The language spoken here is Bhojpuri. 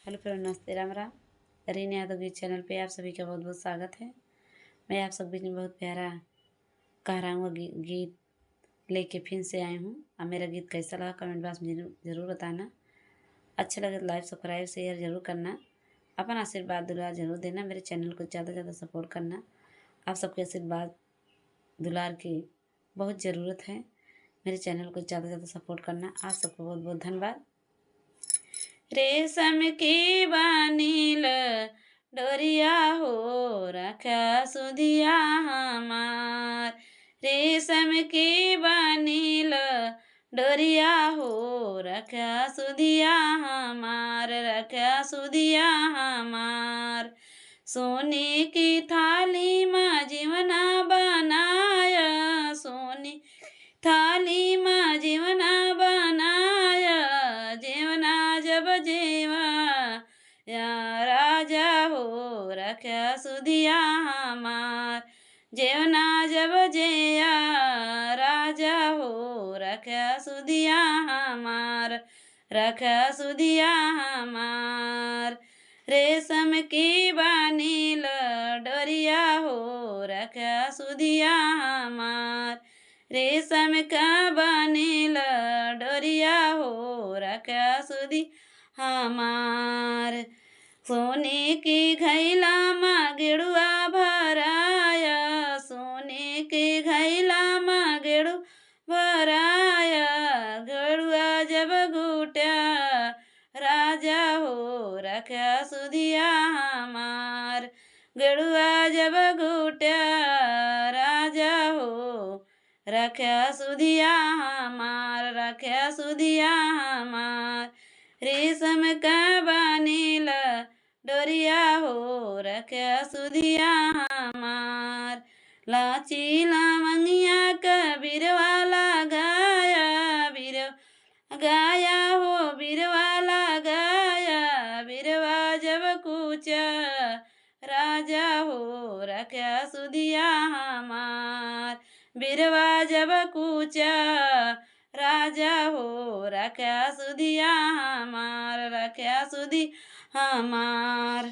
हेलो फ्रेंड, नमस्ते, राम राम। रीना यादव गीत चैनल पे आप सभी का बहुत बहुत स्वागत है। मैं आप सब बीच में बहुत प्यारा कह रहा हूँ गीत लेके फिर से आई हूँ। अब मेरा गीत कैसा लगा कमेंट बॉक्स में ज़रूर बताना। अच्छा लगे तो लाइक सब्सक्राइब शेयर ज़रूर करना। अपना आशीर्वाद दुलार जरूर देना। मेरे चैनल को ज़्यादा से ज़्यादा सपोर्ट करना। आप सबके आशीर्वाद दुलार की बहुत ज़रूरत है। मेरे चैनल को ज़्यादा से ज़्यादा सपोर्ट करना। आप सबको बहुत बहुत धन्यवाद। रेशम की बानील डोरिया हो रखा सुधिया हमार। रेशम की बानील डोरिया हो रखा सुधिया हमार, रखा सुधिया हमार। सोने की थाली माँ जीवना बनाया, सोने थाली माँ जीवना बनाया। जीवना जब जेवा या राजा हो रखा सुधिया हमार। जेवना जब जेया राजा हो रखा सुधिया हमार, रखा सुधिया हमार। रेशम की बानील डोरिया हो रखा सुधिया हमार। रेशम का बानील डोरिया हो रखा सुधी हमार। सोने की घैला माँ गेड़ुआ भराया, सोने की घैला माँ गेड़ु भराया। गेड़ुआ जब घूटा राजा हो रखा सुधिया हमार। गेड़ुआ जब घूटा राजा हो रखा सुधिया हमार, रखा सुधिया हमार। रेशम का बानील डोरिया हो रखा सुधिया हमार। लाची लामंगिया का बिरवाला गाया, बिरवा गाया हो बिरवाला गाया। बिरवा जब कूचा राजा हो रखा सुधिया हमार। बिरवा जब कूचा राजा हो रखा सुधिया हमार, रखा सुधी हमार।